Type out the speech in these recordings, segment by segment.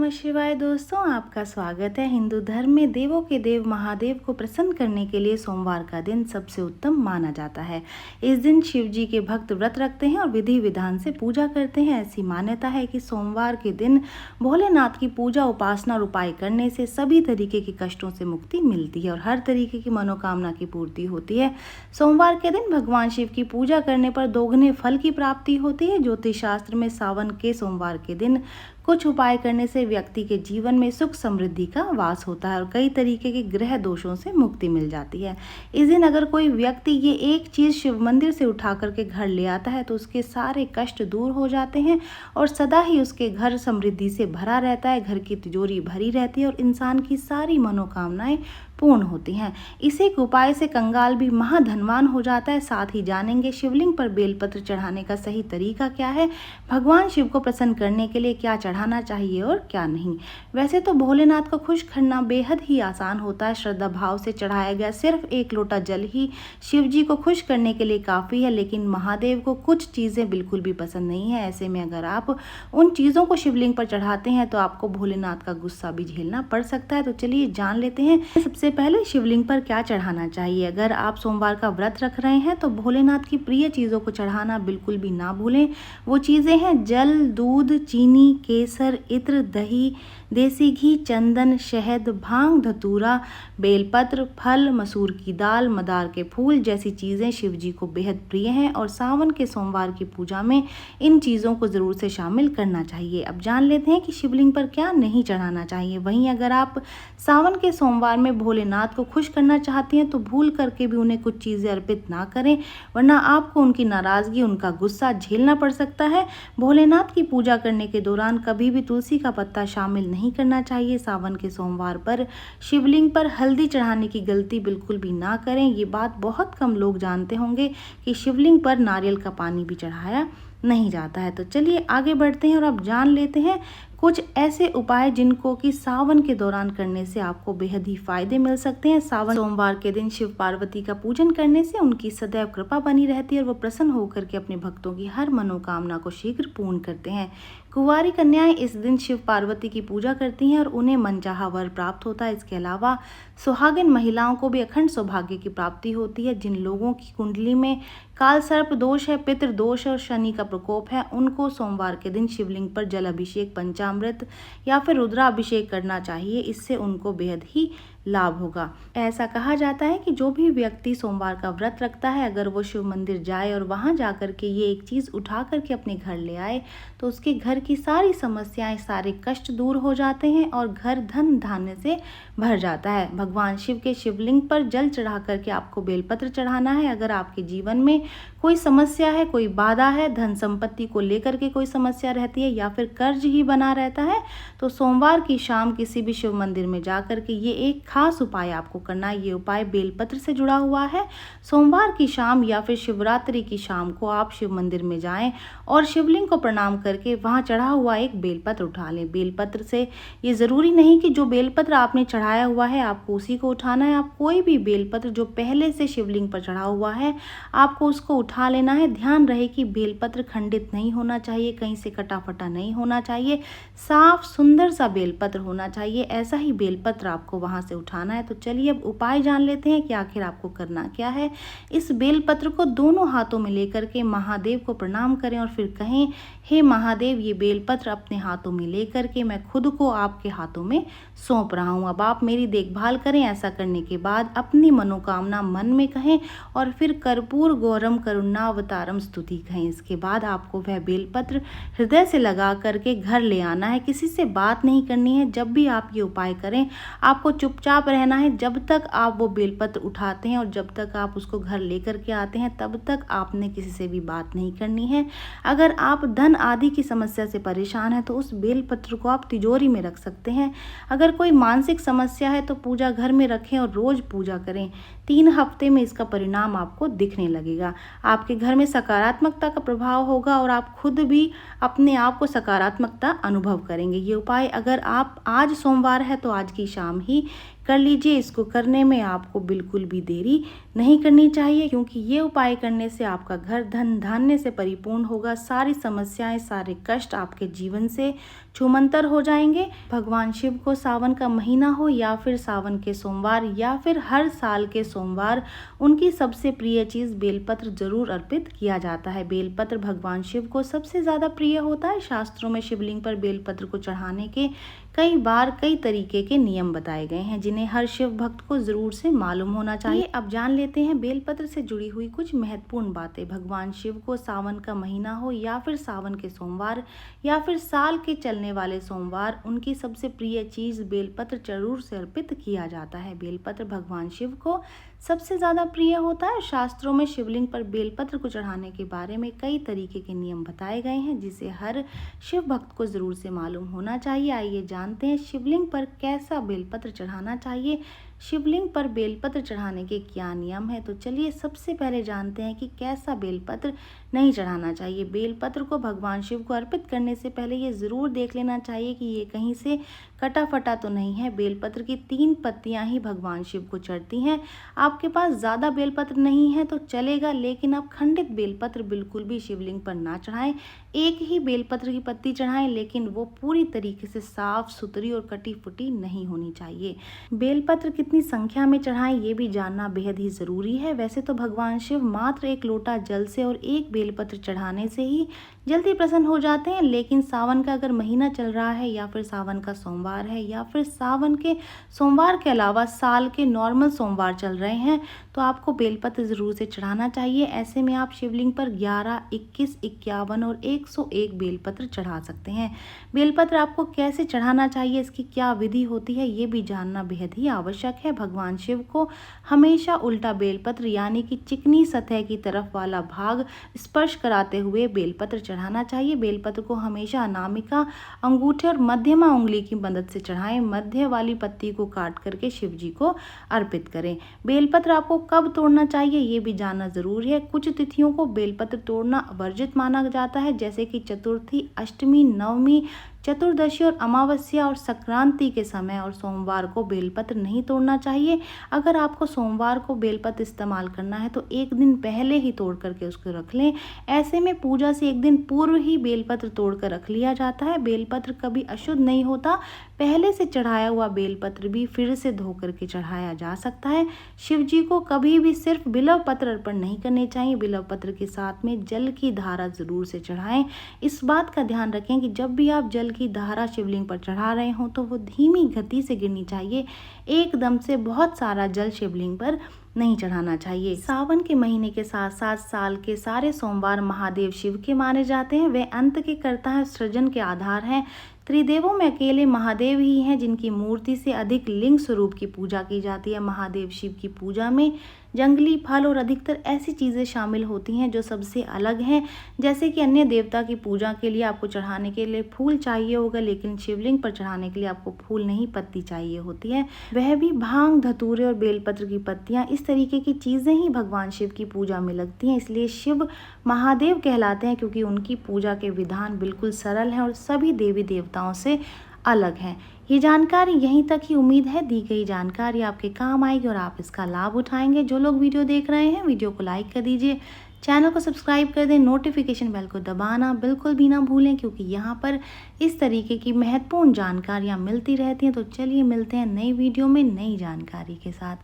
नमः शिवाय दोस्तों, आपका स्वागत है। हिंदू धर्म में देवों के देव महादेव को प्रसन्न करने के लिए सोमवार का दिन सबसे उत्तम माना जाता है। इस दिन शिव जी के भक्त व्रत रखते हैं और विधि विधान से पूजा करते हैं। ऐसी मान्यता है कि सोमवार के दिन भोलेनाथ की पूजा, उपासना और उपाय करने से सभी तरीके के कष्टों से मुक्ति मिलती है और हर तरीके की मनोकामना की पूर्ति होती है। सोमवार के दिन भगवान शिव की पूजा करने पर दोगुने फल की प्राप्ति होती है। ज्योतिष शास्त्र में सावन के सोमवार के दिन कुछ उपाय करने से व्यक्ति के जीवन में सुख समृद्धि का वास होता है और कई तरीके के ग्रह दोषों से मुक्ति मिल जाती है। इस दिन अगर कोई व्यक्ति ये एक चीज शिव मंदिर से उठा करके घर ले आता है तो उसके सारे कष्ट दूर हो जाते हैं और सदा ही उसके घर समृद्धि से भरा रहता है। घर की तिजोरी भरी रहती है और इंसान की सारी मनोकामनाएं पूर्ण होती हैं। इसी के उपाय से कंगाल भी महाधनवान हो जाता है। साथ ही जानेंगे शिवलिंग पर बेलपत्र चढ़ाने का सही तरीका क्या है, भगवान शिव को प्रसन्न करने के लिए क्या चढ़ाना चाहिए और क्या नहीं। वैसे तो भोलेनाथ को खुश करना बेहद ही आसान होता है। श्रद्धा भाव से चढ़ाया गया सिर्फ एक लोटा जल ही शिव जी को खुश करने के लिए काफ़ी है, लेकिन महादेव को कुछ चीज़ें बिल्कुल भी पसंद नहीं है। ऐसे में अगर आप उन चीज़ों को शिवलिंग पर चढ़ाते हैं तो आपको भोलेनाथ का गुस्सा भी झेलना पड़ सकता है। तो चलिए जान लेते हैं सबसे पहले शिवलिंग पर क्या चढ़ाना चाहिए। अगर आप सोमवार का व्रत रख रहे हैं तो भोलेनाथ की प्रिय चीज़ों को चढ़ाना बिल्कुल भी ना भूलें। वो चीज़ें हैं जल, दूध, चीनी, केसर, इत्र, दही, देसी घी, चंदन, शहद, भांग, धतूरा, बेलपत्र, फल, मसूर की दाल, मदार के फूल जैसी चीज़ें शिव जी को बेहद प्रिय हैं और सावन के सोमवार की पूजा में इन चीज़ों को ज़रूर से शामिल करना चाहिए। अब जान लेते हैं कि शिवलिंग पर क्या नहीं चढ़ाना चाहिए। वहीं अगर आप सावन के सोमवार में भोलेनाथ को खुश करना चाहती हैं तो भूल करके भी उन्हें कुछ चीज़ें अर्पित ना करें, वरना आपको उनकी नाराज़गी, उनका गुस्सा झेलना पड़ सकता है। भोलेनाथ की पूजा करने के दौरान कभी भी तुलसी का पत्ता शामिल नहीं करना चाहिए। सावन के सोमवार पर शिवलिंग पर हल्दी चढ़ाने की गलती बिल्कुल भी ना करें। ये बात बहुत कम लोग जानते होंगे कि शिवलिंग पर नारियल का पानी भी चढ़ाया नहीं जाता है। तो चलिए आगे बढ़ते हैं और अब जान लेते हैं कुछ ऐसे उपाय जिनको कि सावन के दौरान करने से आपको बेहद ही फायदे मिल सकते हैं। सावन सोमवार के दिन शिव पार्वती का पूजन करने से उनकी सदैव कृपा बनी रहती है और वो प्रसन्न होकर के अपने भक्तों की हर मनोकामना को शीघ्र पूर्ण करते हैं। कुंवारी कन्याएं इस दिन शिव पार्वती की पूजा करती हैं और उन्हें मनचाहा वर प्राप्त होता है। इसके अलावा सुहागिन महिलाओं को भी अखंड सौभाग्य की प्राप्ति होती है। जिन लोगों की कुंडली में काल सर्प दोष है, पितृ दोष है और शनि का प्रकोप है, उनको सोमवार के दिन शिवलिंग पर जल अभिषेक, पंचामृत या फिर रुद्राभिषेक करना चाहिए। इससे उनको बेहद ही लाभ होगा। ऐसा कहा जाता है कि जो भी व्यक्ति सोमवार का व्रत रखता है, अगर वो शिव मंदिर जाए और वहां जाकर के ये एक चीज़ उठा करके अपने घर ले आए तो उसके घर की सारी समस्याएं, सारे कष्ट दूर हो जाते हैं और घर धन धान्य से भर जाता है। भगवान शिव के शिवलिंग पर जल चढ़ा करके आपको बेलपत्र चढ़ाना है। अगर आपके जीवन में कोई समस्या है, कोई बाधा है, धन संपत्ति को लेकर के कोई समस्या रहती है या फिर कर्ज ही बना रहता है, तो सोमवार की शाम किसी भी शिव मंदिर में जाकर के ये एक खास उपाय आपको करना है। ये उपाय बेलपत्र से जुड़ा हुआ है। सोमवार की शाम या फिर शिवरात्रि की शाम को आप शिव मंदिर में जाएं और शिवलिंग को प्रणाम करके वहां चढ़ा हुआ एक बेलपत्र उठा लें। बेलपत्र से ये ज़रूरी नहीं कि जो बेलपत्र आपने चढ़ाया हुआ है आपको उसी को उठाना है। आप कोई भी बेलपत्र जो पहले से शिवलिंग पर चढ़ा हुआ है आपको उसको उठा लेना है। ध्यान रहे कि बेलपत्र खंडित नहीं होना चाहिए, कहीं से कटा फटा नहीं होना चाहिए, साफ सुंदर सा बेलपत्र होना चाहिए। ऐसा ही बेलपत्र आपको वहां से उठाना है। तो चलिए अब उपाय जान लेते हैं कि आखिर आपको करना क्या है। इस बेलपत्र को दोनों हाथों में लेकर के महादेव को प्रणाम करें और फिर कहें, हे महादेव, ये बेलपत्र अपने हाथों में लेकर के मैं खुद को आपके हाथों में सौंप रहा हूँ। अब आप मेरी देखभाल करें। ऐसा करने के बाद अपनी मनोकामना मन में कहें और फिर कर्पूर गौरम करुणावतारम स्तुति कहें। इसके बाद आपको वह बेलपत्र हृदय से लगा करके घर ले आना है। किसी से बात नहीं करनी है। जब भी आप ये उपाय करें आपको चुपचाप रहना है। जब तक आप वो बेलपत्र उठाते हैं और जब तक आप उसको घर लेकर के आते हैं तब तक आपने किसी से भी बात नहीं करनी है। अगर आप धन आदि की समस्या से परेशान हैं तो उस बेलपत्र को आप तिजोरी में रख सकते हैं। अगर कोई मानसिक समस्या है तो पूजा घर में रखें और रोज पूजा करें। 3 हफ्ते में इसका परिणाम आपको दिखने लगेगा। आपके घर में सकारात्मकता का प्रभाव होगा और आप खुद भी अपने आप को सकारात्मकता अनुभव करेंगे। ये उपाय अगर आप आज सोमवार है तो आज की शाम ही कर लीजिए। इसको करने में आपको बिल्कुल भी देरी नहीं करनी चाहिए, क्योंकि ये उपाय करने से आपका घर धन धान्य से परिपूर्ण होगा। सारी समस्याएं, सारे कष्ट आपके जीवन से छूमंतर हो जाएंगे। भगवान शिव को सावन का महीना हो या फिर सावन के सोमवार या फिर हर साल के सोमवार, उनकी सबसे प्रिय चीज़ बेलपत्र जरूर अर्पित किया जाता है। बेलपत्र भगवान शिव को सबसे ज़्यादा प्रिय होता है। शास्त्रों में शिवलिंग पर बेलपत्र को चढ़ाने के कई तरीके के नियम बताए गए हैं, जिन्हें हर शिव भक्त को जरूर से मालूम होना चाहिए। अब जान लेते हैं बेलपत्र से जुड़ी हुई कुछ महत्वपूर्ण बातें। भगवान शिव को सावन का महीना हो या फिर सावन के सोमवार या फिर साल के चलने वाले सोमवार, उनकी सबसे प्रिय चीज़ बेलपत्र जरूर से अर्पित किया जाता है। बेलपत्र भगवान शिव को सबसे ज़्यादा प्रिय होता है। शास्त्रों में शिवलिंग पर बेलपत्र को चढ़ाने के बारे में कई तरीके के नियम बताए गए हैं, जिसे हर शिव भक्त को जरूर से मालूम होना चाहिए। आइए जानते हैं शिवलिंग पर कैसा बेलपत्र चढ़ाना चाहिए, शिवलिंग पर बेलपत्र चढ़ाने के क्या नियम है। तो चलिए सबसे पहले जानते हैं कि कैसा बेलपत्र नहीं चढ़ाना चाहिए। बेलपत्र को भगवान शिव को अर्पित करने से पहले ये ज़रूर देख लेना चाहिए कि ये कहीं से कटा फटा तो नहीं है। बेलपत्र की 3 पत्तियां ही भगवान शिव को चढ़ती हैं। आपके पास ज़्यादा बेलपत्र नहीं है तो चलेगा, लेकिन आप खंडित बेलपत्र बिल्कुल भी शिवलिंग पर ना चढ़ाएं। एक ही बेलपत्र की पत्ती चढ़ाएं, लेकिन वो पूरी तरीके से साफ सुथरी और कटी फुटी नहीं होनी चाहिए। बेलपत्र कितनी संख्या में चढ़ाएं ये भी जानना बेहद ही ज़रूरी है। वैसे तो भगवान शिव मात्र 1 लोटा जल से और 1 बेलपत्र चढ़ाने से ही जल्दी प्रसन्न हो जाते हैं, लेकिन सावन का अगर महीना चल रहा है या फिर सावन का सोमवार है या फिर सावन के सोमवार के अलावा साल के नॉर्मल सोमवार चल रहे हैं, तो आपको बेलपत्र ज़रूर से चढ़ाना चाहिए। ऐसे में आप शिवलिंग पर 11, 21, 51 और 101 बेलपत्र चढ़ा सकते हैं। बेलपत्र आपको कैसे चढ़ाना चाहिए, इसकी क्या विधि होती है, ये भी जानना बेहद ही आवश्यक है। भगवान शिव को हमेशा उल्टा बेलपत्र यानी कि चिकनी सतह की तरफ वाला भाग स्पर्श कराते हुए बेलपत्र चढ़ाना चाहिए। बेलपत्र को हमेशा अनामिका, अंगूठे और मध्यमा उंगली की मदद से चढ़ाएं। मध्य वाली पत्ती को काट करके शिव जी को अर्पित करें। बेलपत्र आपको कब तोड़ना चाहिए ये भी जानना जरूरी है। कुछ तिथियों को बेलपत्र तोड़ना वर्जित माना जाता है, जैसे कि चतुर्थी, अष्टमी, नवमी, चतुर्दशी और अमावस्या और संक्रांति के समय और सोमवार को बेलपत्र नहीं तोड़ना चाहिए। अगर आपको सोमवार को बेलपत्र इस्तेमाल करना है तो 1 दिन पहले ही तोड़ करके उसको रख लें। ऐसे में पूजा से 1 दिन पूर्व ही बेलपत्र तोड़ कर रख लिया जाता है। बेलपत्र कभी अशुद्ध नहीं होता। पहले से चढ़ाया हुआ बेलपत्र भी फिर से धो करके चढ़ाया जा सकता है। शिव जी को कभी भी सिर्फ बिल्व पत्र अर्पण नहीं करने चाहिए। बिल्व पत्र के साथ में जल की धारा जरूर से चढ़ाएं। इस बात का ध्यान रखें कि जब भी आप जल की धारा शिवलिंग पर चढ़ा रहे हो तो वो धीमी गति से गिरनी चाहिए। एकदम से बहुत सारा जल शिवलिंग पर नहीं चढ़ाना चाहिए। सावन के महीने के साथ साथ साल के सारे सोमवार महादेव शिव के माने जाते हैं। वे अंत के कर्ता हैं, सृजन के आधार हैं। त्रिदेवों में अकेले महादेव ही हैं जिनकी मूर्ति से अधिक लिंग स्वरूप की पूजा की जाती है। महादेव शिव की पूजा में जंगली फल और अधिकतर ऐसी चीज़ें शामिल होती हैं जो सबसे अलग हैं। जैसे कि अन्य देवता की पूजा के लिए आपको चढ़ाने के लिए फूल चाहिए होगा, लेकिन शिवलिंग पर चढ़ाने के लिए आपको फूल नहीं, पत्ती चाहिए होती है। वह भी भांग, धतूरे और बेलपत्र की पत्तियां, इस तरीके की चीज़ें ही भगवान शिव की पूजा में लगती हैं। इसलिए शिव महादेव कहलाते हैं, क्योंकि उनकी पूजा के विधान बिल्कुल सरल हैं और सभी देवी देवताओं से अलग है। ये जानकारी यहीं तक ही। उम्मीद है दी गई जानकारी आपके काम आएगी और आप इसका लाभ उठाएंगे। जो लोग वीडियो देख रहे हैं वीडियो को लाइक कर दीजिए, चैनल को सब्सक्राइब कर दें, नोटिफिकेशन बेल को दबाना बिल्कुल भी ना भूलें, क्योंकि यहाँ पर इस तरीके की महत्वपूर्ण जानकारियाँ मिलती रहती हैं। तो चलिए मिलते हैं नई वीडियो में नई जानकारी के साथ।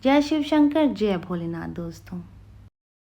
जय शिव शंकर, जय भोलेनाथ दोस्तों।